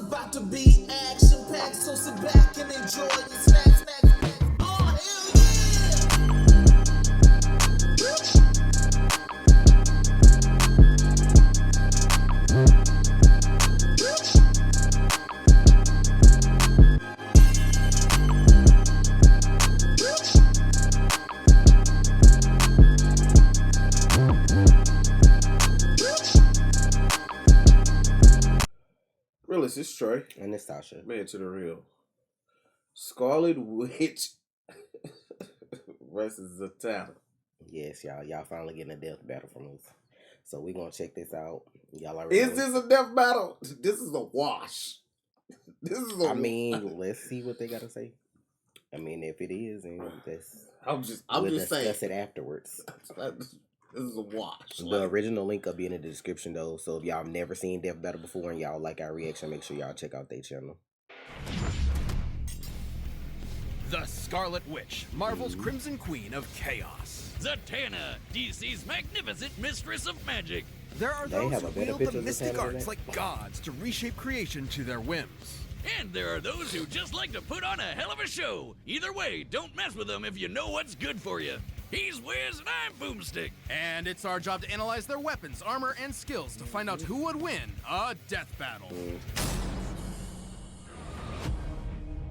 about to be action packed, so sit back and enjoy your snacks. Oh, hell Realist, it's Trey. And it's Tasha. Man to the real. Scarlet Witch versus Zatanna. Yes, y'all. Y'all finally getting a death battle from us. So we gonna check this out. Y'all already Is this a death battle? This is a wash. This is a I mean, let's see what they gotta say. I mean, if it is, and I'm we'll just discuss saying. it afterwards. This is a wash. The original link will be in the description though. So if y'all have never seen Death Battle before and y'all like our reaction, make sure y'all check out their channel. The Scarlet Witch, Marvel's Crimson Queen of Chaos. Zatanna, DC's magnificent mistress of magic. There are They those have a who better wield picture the of mystic Zatanna than arts that? like gods to reshape creation to their whims. And there are those who just like to put on a hell of a show. Either way, don't mess with them if you know what's good for you. He's Wiz and I'm Boomstick. And it's our job to analyze their weapons, armor, and skills to find out who would win a death battle.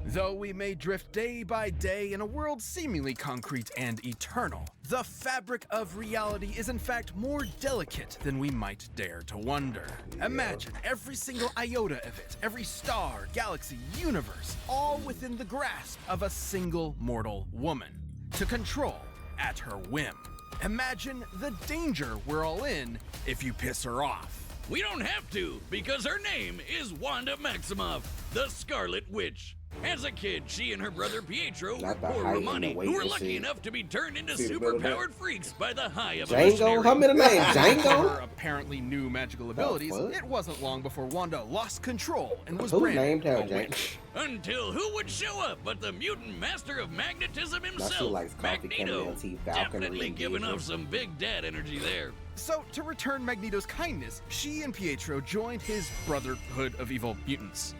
Though we may drift day by day in a world seemingly concrete and eternal, the fabric of reality is in fact more delicate than we might dare to wonder. Imagine every single iota of it, every star, galaxy, universe, all within the grasp of a single mortal woman, to control at her whim. Imagine the danger we're all in if you piss her off. We don't have to, because her name is Wanda Maximoff, the Scarlet Witch. As a kid, she and her brother Pietro were Not the poor height and the Romani, weight who were and lucky shit. enough to be turned into See the middle there? superpowered freaks by the high Django? evolutionary. How many names? Her Django? apparently new magical abilities, fuck? it wasn't long before Wanda lost control and was Who branded named her a Django? witch. Until who would show up but the mutant master of magnetism That himself, shit likes coffee, Magneto. chamomile tea, falconry, Definitely giving vision. off some big dad energy there. So, to return Magneto's kindness, she and Pietro joined his Brotherhood of Evil Mutants.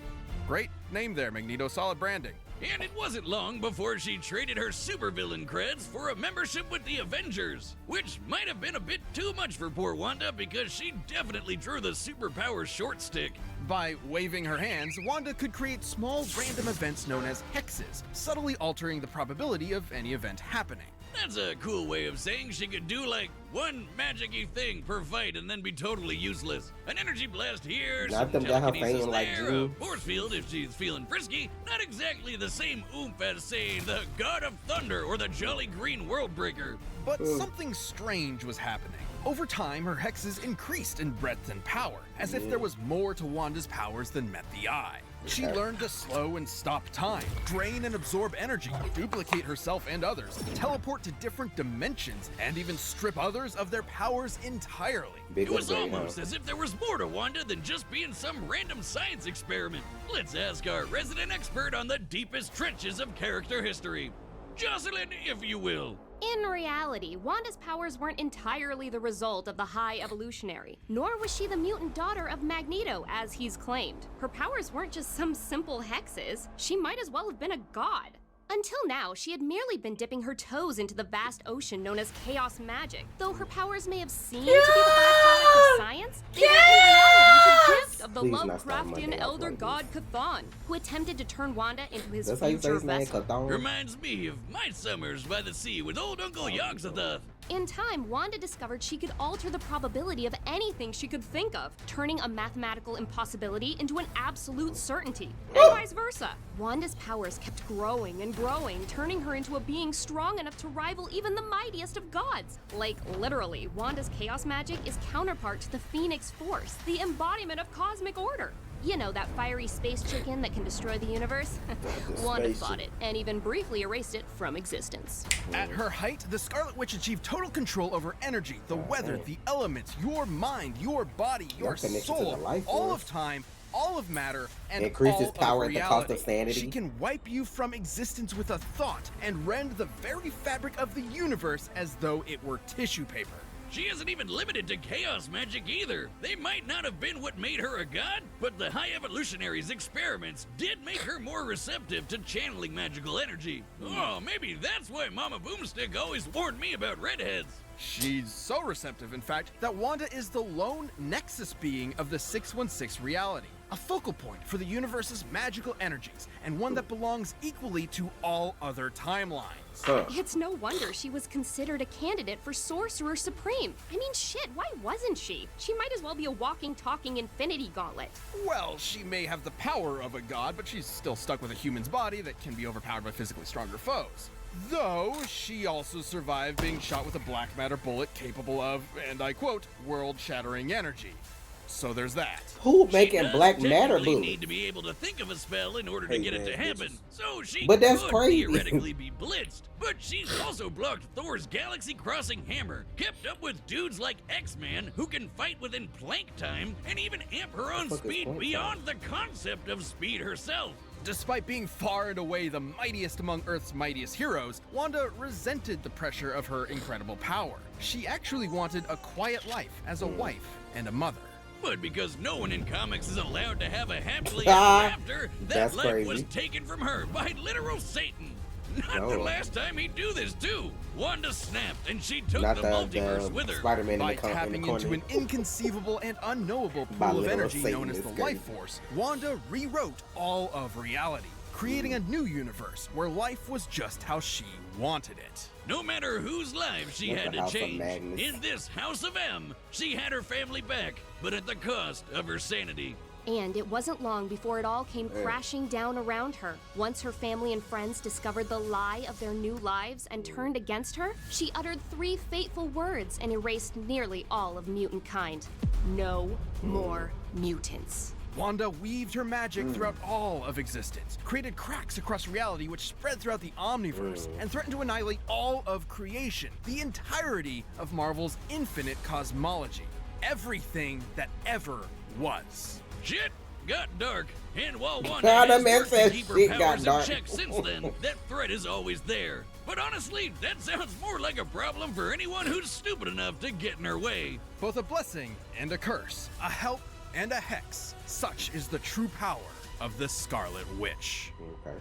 Great name there, Magneto. Solid branding. And it wasn't long before she traded her supervillain creds for a membership with the Avengers, which might have been a bit too much for poor Wanda because she definitely drew the superpower short stick. By waving her hands, Wanda could create small random events known as hexes, subtly altering the probability of any event happening. That's a cool way of saying she could do like one magic-y thing per fight and then be totally useless. An energy blast here, Not some them got her telekinesis fame like there, a Drew. force field if she's feeling frisky. Not exactly the same oomph as, say, the God of Thunder or the Jolly Green World Breaker. But something strange was happening. Over time, her hexes increased in breadth and power, as if there was more to Wanda's powers than met the eye. She learned to slow and stop time, drain and absorb energy, duplicate herself and others, teleport to different dimensions, and even strip others of their powers entirely. Big It was upgrade, huh? almost as if there was more to Wanda than just being some random science experiment. Let's ask our resident expert on the deepest trenches of character history. Jocelyn, if you will. In reality, Wanda's powers weren't entirely the result of the High Evolutionary, nor was she the mutant daughter of Magneto, as he's claimed. Her powers weren't just some simple hexes. She might as well have been a god. Until now, she had merely been dipping her toes into the vast ocean known as chaos magic. Though her powers may have seemed to be the byproduct of science, they were in reality the gift of the Please not start Lovecraftian Monday off elder like god Chthon, who attempted to turn Wanda into his That's how you say future his name, vessel. Chthon? Reminds me of my summers by the sea with old Uncle Yogg-Sothoth. In time, Wanda discovered she could alter the probability of anything she could think of, turning a mathematical impossibility into an absolute certainty, and vice versa. Wanda's powers kept growing and growing, turning her into a being strong enough to rival even the mightiest of gods. Like, literally, Wanda's chaos magic is counterpart to the Phoenix Force, the embodiment of cosmic order. You know, that fiery space chicken that can destroy the universe? Wanda space fought it, and even briefly erased it from existence. At her height, the Scarlet Witch achieved total control over energy, the weather, the elements, your mind, your body, your connected to soul, the life all force. of time, all of matter, and Increases all power of at the reality. cost of sanity. She can wipe you from existence with a thought and rend the very fabric of the universe as though it were tissue paper. she isn't even limited to chaos magic either. They might not have been what made her a god, but the High Evolutionary's experiments did make her more receptive to channeling magical energy. Oh, maybe that's why Mama Boomstick always warned me about redheads. She's so receptive, in fact, that Wanda is the lone Nexus being of the 616 reality, a focal point for the universe's magical energies, and one that belongs equally to all other timelines. It's no wonder she was considered a candidate for Sorcerer Supreme. I mean, shit, why wasn't she? She might as well be a walking, talking Infinity Gauntlet. Well, she may have the power of a god, but she's still stuck with a human's body that can be overpowered by physically stronger foes. Though, she also survived being shot with a black matter bullet capable of, and I quote, world-shattering energy. So there's that. Who making black matter bullets? bullets? Need to be able to think of a spell in order to get it to happen. So she But that's could crazy. theoretically be blitzed. But she's also blocked Thor's galaxy-crossing hammer, kept up with dudes like X-Man who can fight within plank time, and even amp her own What the fuck is speed plank beyond the concept of speed herself. Despite being far and away the mightiest among Earth's mightiest heroes, Wanda resented the pressure of her incredible power. She actually wanted a quiet life as a wife and a mother. But because no one in comics is allowed to have a happily Ah, ever after, that that's life crazy. was taken from her by literal Satan. Not the No. last time he'd do this, too. Wanda snapped, and she took Not the the multiverse with her. Spider-Man in By the, in tapping the corner. into an inconceivable and unknowable By pool of literal energy known Satan, as the it's Life crazy. Force, Wanda rewrote all of reality, creating a new universe where life was just how she wanted it. No matter whose life she That's had the to House of change, Madness. in this House of M, she had her family back, but at the cost of her sanity. And it wasn't long before it all came crashing down around her. Once her family and friends discovered the lie of their new lives and turned against her, she uttered 3 fateful words and erased nearly all of mutant kind. No more mutants. Wanda weaved her magic throughout all of existence, created cracks across reality which spread throughout the Omniverse, and threatened to annihilate all of creation, the entirety of Marvel's infinite cosmology, everything that ever was. Shit got dark, and while Wanda God, that has man worked to said keep her shit got powers in dark. check since then, that threat is always there. But honestly, that sounds more like a problem for anyone who's stupid enough to get in her way. Both a blessing and a curse, a help and a hex. Such is the true power of the Scarlet Witch. Okay.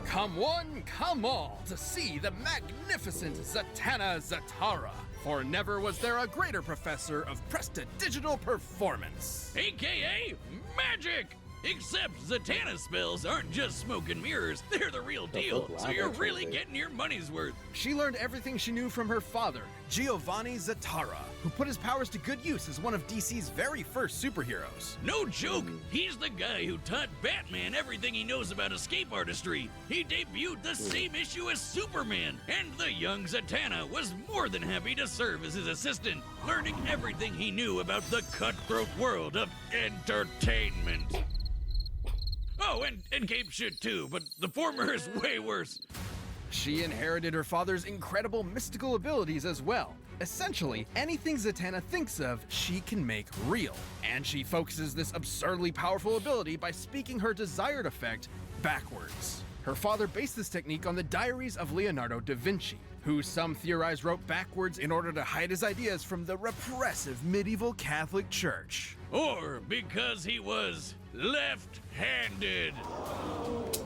Come one, come all, to see the magnificent Zatanna Zatara. For never was there a greater professor of prestidigital performance. AKA magic! Except Zatanna's spells aren't just smoke and mirrors, they're the real deal, fuck, so wow, you're that's really crazy. getting your money's worth. She learned everything she knew from her father, Giovanni Zatara, who put his powers to good use as one of DC's very first superheroes. No joke, he's the guy who taught Batman everything he knows about escape artistry. He debuted the same issue as Superman, and the young Zatanna was more than happy to serve as his assistant, learning everything he knew about the cutthroat world of entertainment. Oh, and Cape shit too, but the former is way worse. She inherited her father's incredible mystical abilities as well. Essentially, anything Zatanna thinks of, she can make real. And she focuses this absurdly powerful ability by speaking her desired effect backwards. Her father based this technique on the diaries of Leonardo da Vinci, who some theorize wrote backwards in order to hide his ideas from the repressive medieval Catholic Church. Or because he was left-handed.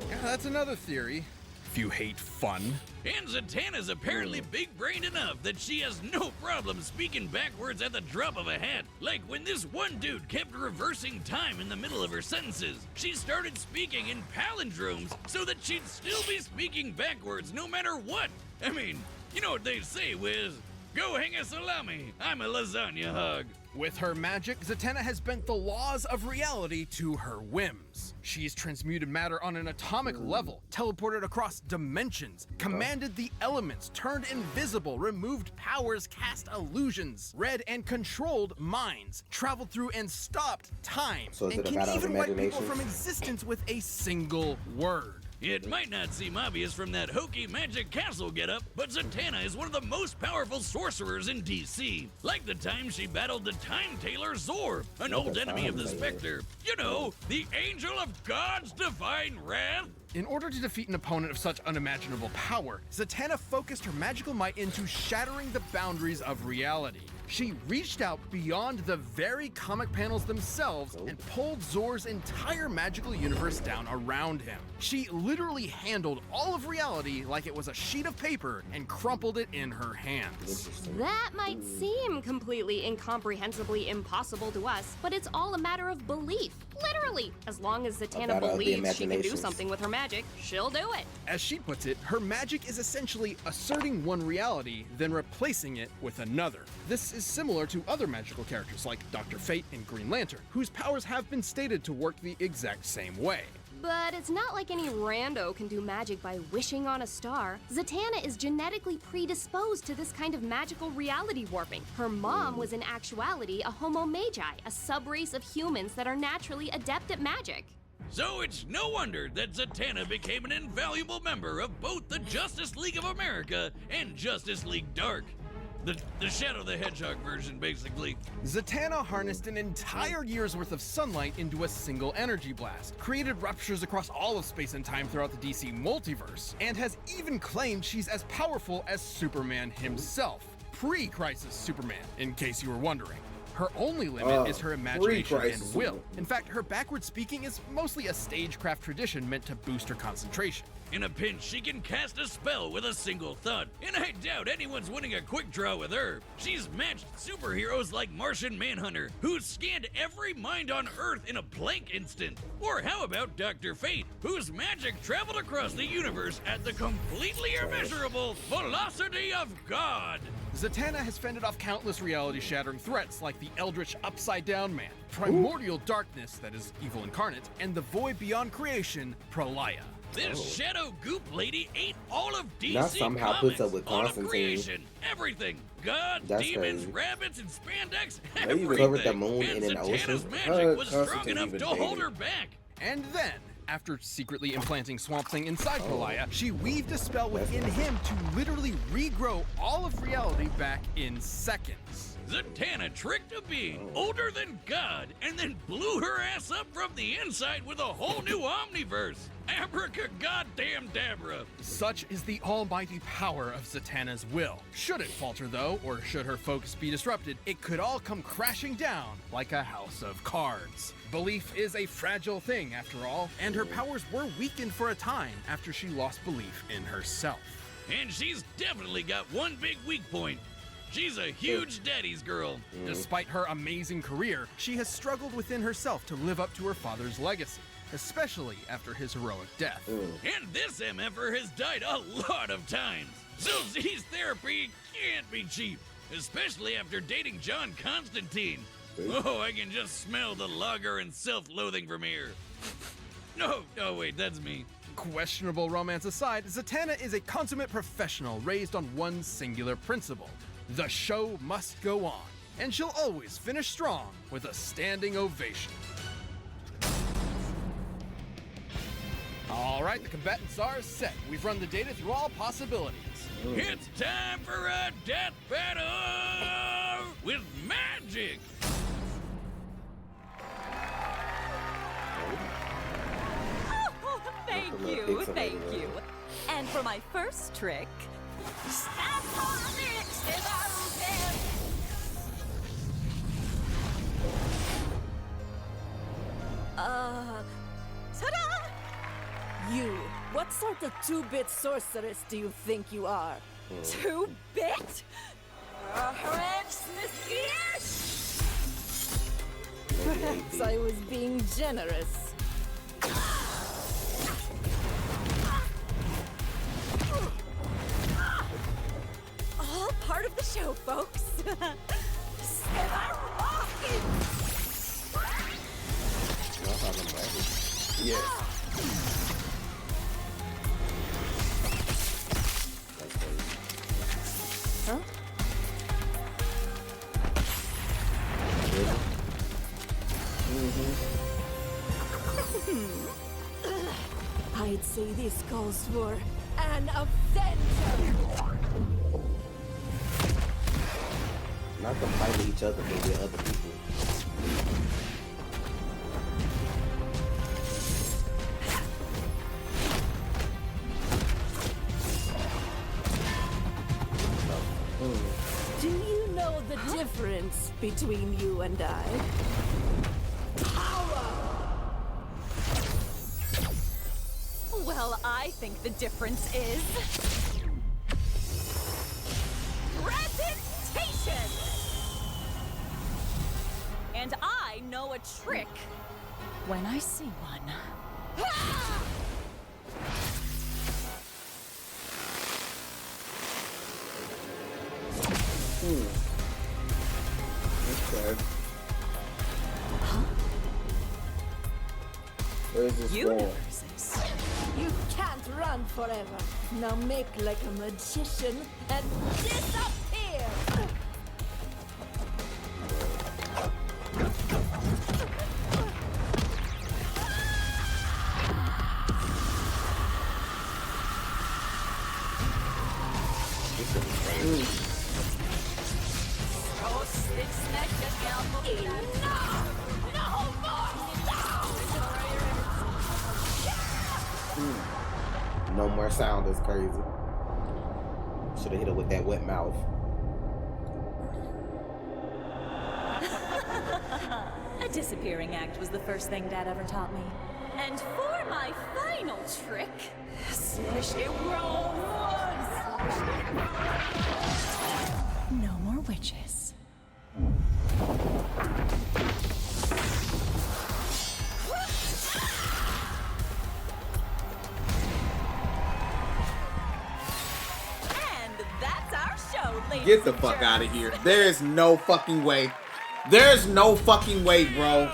Yeah, that's another theory, if you hate fun. And Zatanna's apparently big-brained enough that she has no problem speaking backwards at the drop of a hat. Like when this one dude kept reversing time in the middle of her sentences, she started speaking in palindromes so that she'd still be speaking backwards no matter what. I mean, you know what they say, Wiz? Go hang a salami, I'm a lasagna hog. With her magic, Zatanna has bent the laws of reality to her whims. She's transmuted matter on an atomic level, teleported across dimensions, commanded the elements, turned invisible, removed powers, cast illusions, read and controlled minds, traveled through and stopped time, So is and it a can matter of even wipe people imagination? from existence with a single word. It might not seem obvious from that hokey magic castle getup, but Zatanna is one of the most powerful sorcerers in DC. Like the time she battled the Time Tailor Zor, an old enemy of the Spectre. You know, the angel of God's divine wrath. In order to defeat an opponent of such unimaginable power, Zatanna focused her magical might into shattering the boundaries of reality. She reached out beyond the very comic panels themselves and pulled Zor's entire magical universe down around him. She literally handled all of reality like it was a sheet of paper and crumpled it in her hands. That might seem completely incomprehensibly impossible to us, but it's all a matter of belief. Literally. As long as Zatanna believes she can do something with her magic, she'll do it. As she puts it, her magic is essentially asserting one reality, then replacing it with another. This is similar to other magical characters like Dr. Fate and Green Lantern, whose powers have been stated to work the exact same way. But it's not like any rando can do magic by wishing on a star. Zatanna is genetically predisposed to this kind of magical reality warping. Her mom was in actuality a Homo Magi, a subrace of humans that are naturally adept at magic. So it's no wonder that Zatanna became an invaluable member of both the Justice League of America and Justice League Dark. The Shadow the Hedgehog version, basically. Zatanna harnessed an entire year's worth of sunlight into a single energy blast, created ruptures across all of space and time throughout the DC multiverse, and has even claimed she's as powerful as Superman himself. Pre-Crisis Superman, in case you were wondering. Her only limit is her imagination and will. In fact, her backward speaking is mostly a stagecraft tradition meant to boost her concentration. In a pinch, she can cast a spell with a single thud, and I doubt anyone's winning a quick draw with her. She's matched superheroes like Martian Manhunter, who scanned every mind on Earth in a blank instant. Or how about Dr. Fate, whose magic traveled across the universe at the completely immeasurable velocity of God. Zatanna has fended off countless reality-shattering threats like the Eldritch Upside-Down Man, Primordial Darkness, that is evil incarnate, and the Void Beyond Creation, Pralaya. This shadow goop lady ate all of DC Now somehow comics, puts up with all of Constantine. creation, everything. God, That's demons, crazy. rabbits, and spandex, They even everything. covered the moon and in an Zatanna's ocean. magic was strong Constantine enough even to hold dated. her back. And then, after secretly implanting Swamp Thing inside Pralaya, she weaved a spell within him to literally regrow all of reality back in seconds. Zatanna tricked a being older than God and then blew her ass up from the inside with a whole new omniverse. Abracadabracadabra. Such is the almighty power of Zatanna's will. Should it falter though, or should her focus be disrupted, it could all come crashing down like a house of cards. Belief is a fragile thing after all, and her powers were weakened for a time after she lost belief in herself. And she's definitely got one big weak point. She's a huge daddy's girl. Despite her amazing career, she has struggled within herself to live up to her father's legacy, especially after his heroic death. And this MFer has died a lot of times. So Z's therapy can't be cheap, especially after dating John Constantine. Oh, I can just smell the lager and self-loathing from here. No, oh wait, that's me. Questionable romance aside, Zatanna is a consummate professional raised on one singular principle. The show must go on, and she'll always finish strong with a standing ovation. All right, the combatants are set. We've run the data through all possibilities. It's time for a death battle with magic. Oh, thank you, thank you. And for my first trick, ta-da! You, what sort of two-bit sorceress do you think you are? Two-bit? Perhaps I was being generous. All part of the show, folks. Yes. Huh? I'd say this calls for an avenger. Not to fight each other, but with other people. between you and I. Well, I think the difference is presentation! And I know a trick when I see one. Okay. Where's this going? Universes. You can't run forever. Now make like a magician and disappear! Oh, stick snack just No more sound is crazy. Should have hit her with that wet mouth. A disappearing act was the first thing Dad ever taught me. And for my final trick, swish it no more witches. And that's our show, ladies. Get the and fuck out of germs. here. There's no fucking way. There's no fucking way, bro.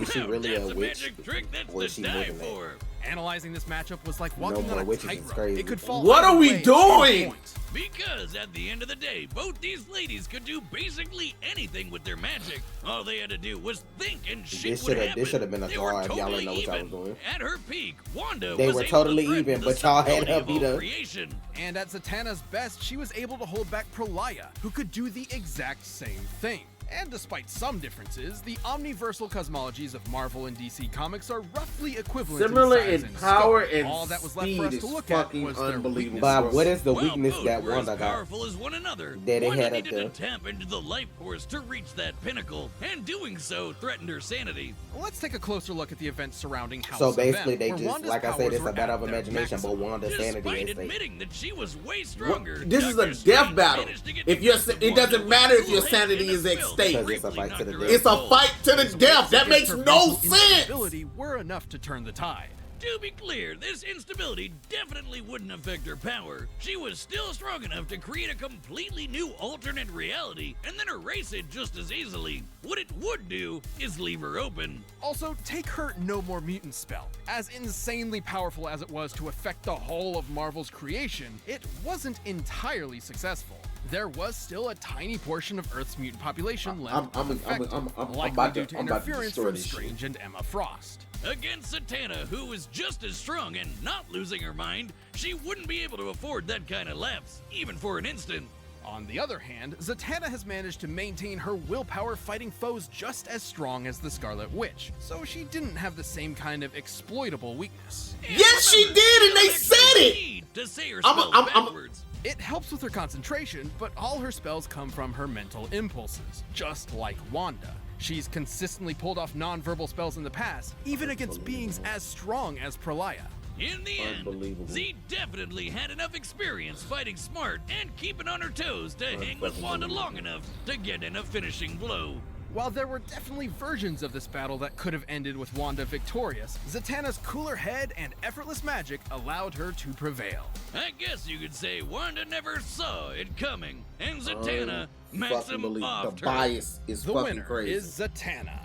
Is she Now really a that's witch? magic trick that's Or to is she more die than that? for. Analyzing this matchup was like No walking more on a witches is tightrope. crazy. It could fall What either are we way at any doing? point. Because at the end of the day, both these ladies could do basically anything with their magic. All they had to do was think and shit This would shoulda- happen. this shoulda been a They draw were if y'all totally didn't know what y'all even. was doing. At her peak, Wanda They was were able totally to threaten even, the but y'all had stability her of beat all up. creation. And at Zatanna's best, she was able to hold back Pralaya, who could do the exact same thing. And despite some differences, the omniversal cosmologies of Marvel and DC Comics are roughly equivalent Similar in size in and power scope. and All that was left for us speed to is look at fucking was their unbelievable. weaknesses. Bob, what is the While weakness both that were Wanda as got? powerful as one another, That they Wanda had at needed the- to tap into the life force to reach that pinnacle, and doing so threatened her sanity. Let's take a closer look at the events surrounding House So of basically, M, they where just, Wanda's like I said, powers it's a were battle at of their imagination, but maximum. Wanda's sanity Despite is safe. admitting that she was way stronger, This is a Dr. Strange death battle. managed to get If the your best of it doesn't Wanda matter if with your her sanity hand in is the at spill stake. that Because it's a briefly fight to the knocked her death. It's a out fight to the cold. death. That makes Her no mental sense. instability were enough to turn the tide. To be clear, this instability definitely wouldn't affect her power. She was still strong enough to create a completely new alternate reality and then erase it just as easily. What it would do is leave her open. Also, take her No More Mutant spell. As insanely powerful as it was to affect the whole of Marvel's creation, it wasn't entirely successful. There was still a tiny portion of Earth's mutant population left unaffected, likely due to interference destroy from this shit. Strange and Emma Frost. Against Zatanna, who is just as strong and not losing her mind, she wouldn't be able to afford that kind of lapse, even for an instant. On the other hand, Zatanna has managed to maintain her willpower fighting foes just as strong as the Scarlet Witch, so she didn't have the same kind of exploitable weakness. And Yes, she remember, did, and they you don't said actually it. need to say her I'm- spells I'm- backwards. It helps with her concentration, but all her spells come from her mental impulses, just like Wanda. She's consistently pulled off non-verbal spells in the past, even against beings as strong as Pralaya. In the end, Unbelievable. Z definitely had enough experience fighting smart and keeping on her toes to hang with Wanda long enough to get in a finishing blow. While there were definitely versions of this battle that could have ended with Wanda victorious, Zatanna's cooler head and effortless magic allowed her to prevail. I guess you could say Wanda never saw it coming, and Zatanna Fucking maximum believe off the her. bias is The fucking winner crazy. is Zatanna.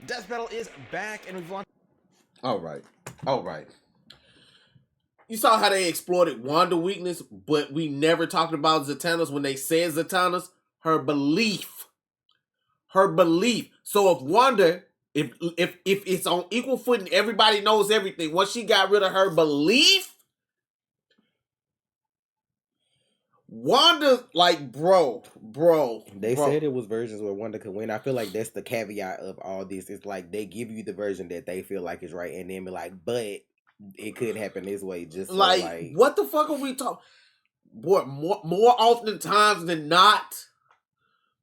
Death Battle is back, and we've launched. All right. You saw how they exploited Wanda weakness, but we never talked about Zatanna's when they said Zatanna's. Her belief. So if Wanda, if it's on equal footing, everybody knows everything. Once she got rid of her belief, Wanda, like, bro. They said it was versions where Wanda could win. I feel like that's the caveat of all this. It's like they give you the version that they feel like is right, and then be like, but it could happen this way. Just so, like, what the fuck are we talking? boy, more often times than not,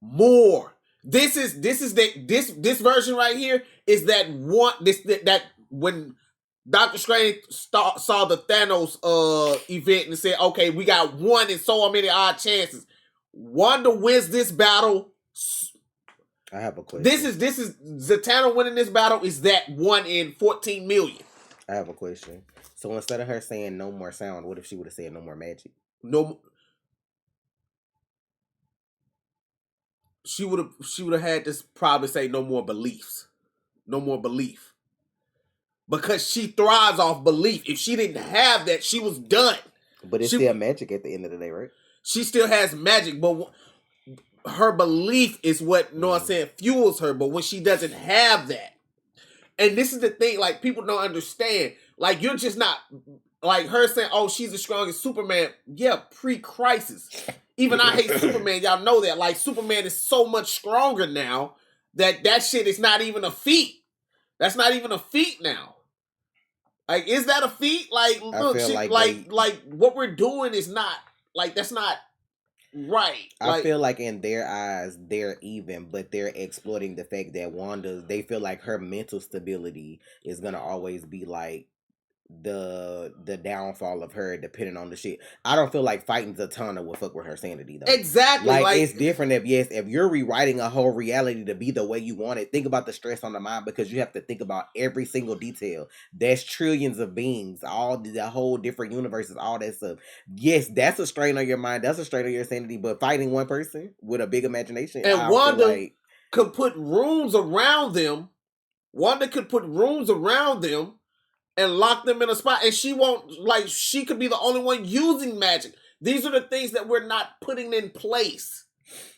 more. This version right here is that one. That when Doctor Strange saw the Thanos event and said, "Okay, we got one in so many odd chances." Wanda wins this battle. I have a question. This is Zatanna winning this battle is that 1 in 14 million. I have a question. So instead of her saying no more sound, what if she would have said no more magic? No, she would have had to probably say no more beliefs, no more belief, because she thrives off belief. If she didn't have that, she was done. But it's still magic at the end of the day, right? She still has magic, but her belief is what, know what I'm saying, fuels her. But when she doesn't have that, and this is the thing, like, people don't understand. Like, you're just not, like, her saying, oh, she's the strongest Superman. Yeah, pre-crisis. Even I hate Superman. Y'all know that. Like, Superman is so much stronger now that shit is not even a feat. That's not even a feat now. Like, is that a feat? Like, look, like what we're doing is not, like, that's not right. I feel like in their eyes, they're even, but they're exploiting the fact that Wanda, they feel like her mental stability is going to always be, like, the downfall of her depending on the shit. I don't feel like fighting Zatanna will fuck with her sanity though. Exactly. Like it's different if you're rewriting a whole reality to be the way you want it. Think about the stress on the mind because you have to think about every single detail. There's trillions of beings, all the whole different universes, all that stuff. Yes, that's a strain on your mind. That's a strain on your sanity. But fighting one person with a big imagination, and Wanda could put rooms around them. Wanda could put rooms around them and lock them in a spot, and she won't, like, she could be the only one using magic. These are the things that we're not putting in place.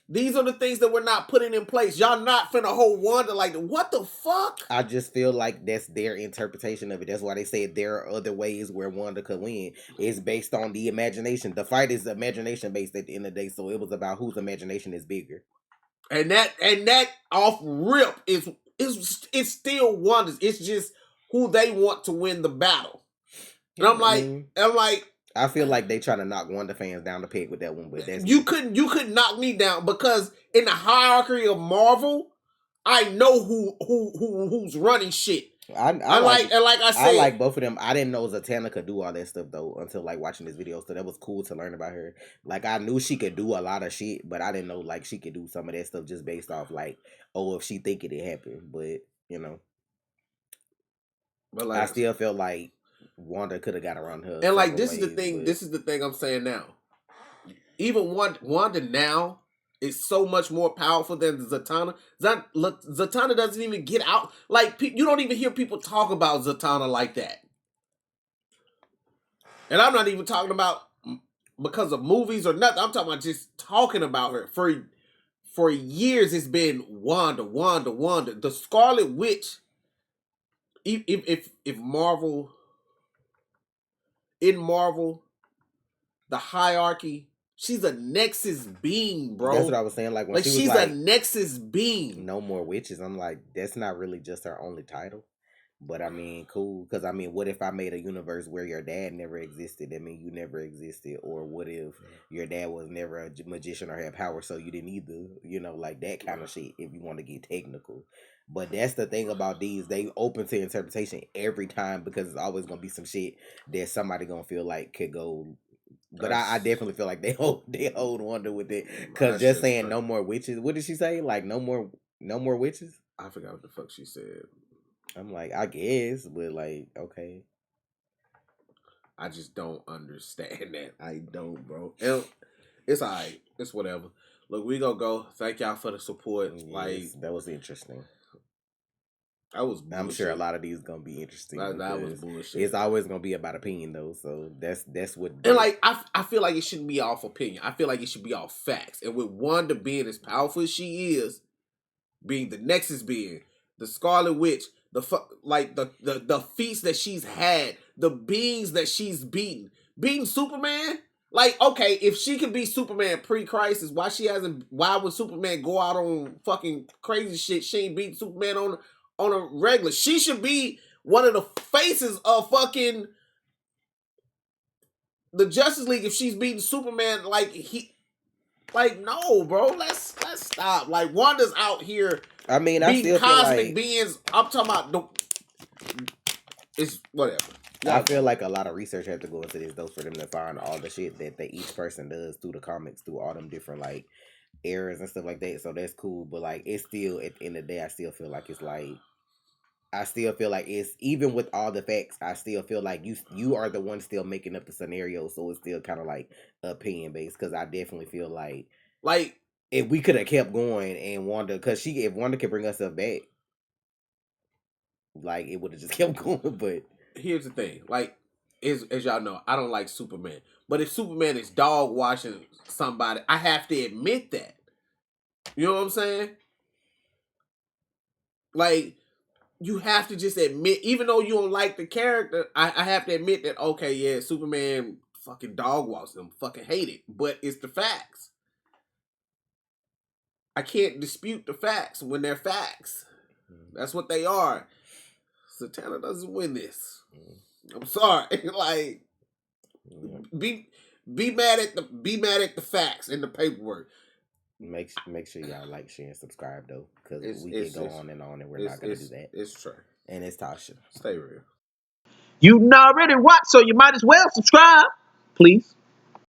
These are the things that we're not putting in place. Y'all not finna hold Wanda like, what the fuck? I just feel like that's their interpretation of it. That's why they say there are other ways where Wanda could win. It's based on the imagination. The fight is imagination based at the end of the day, so it was about whose imagination is bigger. And that off rip is still Wanda's. It's just who they want to win the battle. And I'm like, I feel like they trying to knock Wanda fans down the peg with that one, but that's you couldn't knock me down because in the hierarchy of Marvel, I know who's running shit. I like both of them. I didn't know Zatanna could do all that stuff though until like watching this video, so that was cool to learn about her. Like I knew she could do a lot of shit, but I didn't know like she could do some of that stuff just based off like, oh, if she think it happened, but you know. But like, I still felt like Wanda could have got around her. And like this is the thing. This is the thing I'm saying now. Even Wanda now is so much more powerful than Zatanna. Zatanna doesn't even get out. Like you don't even hear people talk about Zatanna like that. And I'm not even talking about because of movies or nothing. I'm talking about just talking about her for years. It's been Wanda. The Scarlet Witch. If Marvel, in Marvel, the hierarchy, she's a Nexus being, bro. That's what I was saying. Like when she's a Nexus being. No more witches. I'm like, that's not really just her only title. But I mean, cool. Because I mean, what if I made a universe where your dad never existed? I mean, you never existed. Or what if your dad was never a magician or had power, so you didn't either? You know, like that kind of shit. If you want to get technical. But that's the thing about these. They open to interpretation every time because it's always going to be some shit that somebody going to feel like could go. But I definitely feel like they hold Wanda with it. Because just saying no more witches. What did she say? Like no more witches? I forgot what the fuck she said. I'm like, I guess. But like, okay. I just don't understand that. I don't, bro. It's all right. It's whatever. Look, we gonna go. Thank y'all for the support. Yes, like that was interesting. That was bullshit. I'm sure a lot of these gonna be interesting. That was bullshit. It's always gonna be about opinion though, so that's what. And like I feel like it shouldn't be off opinion. I feel like it should be off facts. And with Wanda being as powerful as she is, being the Nexus being, the Scarlet Witch, the feats that she's had, the beings that she's beaten Superman. Like, okay, if she could be Superman pre-crisis, why would Superman go out on fucking crazy shit? She ain't beat Superman on a regular. She should be one of the faces of fucking the Justice League if she's beating Superman no, bro. Let's stop. Like Wanda's out here I mean, I beating still feel cosmic like beings. I'm talking about it's whatever. I feel like a lot of research has to go into this though for them to find all the shit that each person does through the comics, through all them different like eras and stuff like that. So that's cool. But like it's still at the end of the day, I still feel like it's even with all the facts, I still feel like you are the one still making up the scenario, so it's still kind of like opinion based. Because I definitely feel like if we could have kept going and Wanda, if Wanda could bring herself back, like it would have just kept going. But here's the thing, like as y'all know, I don't like Superman, but if Superman is dog washing somebody, I have to admit that. You know what I'm saying? Like. You have to just admit, even though you don't like the character, I have to admit that, okay, yeah, Superman fucking dog walks them, fucking hate it, but it's the facts. I can't dispute the facts when they're facts. That's what they are. Zatanna doesn't win this. I'm sorry. Like, be mad at the facts and the paperwork. Make sure y'all like, share, and subscribe though, because we can go on, and we're not gonna do that. It's true. And it's Tasha. Stay real. You already watched, so you might as well subscribe, please.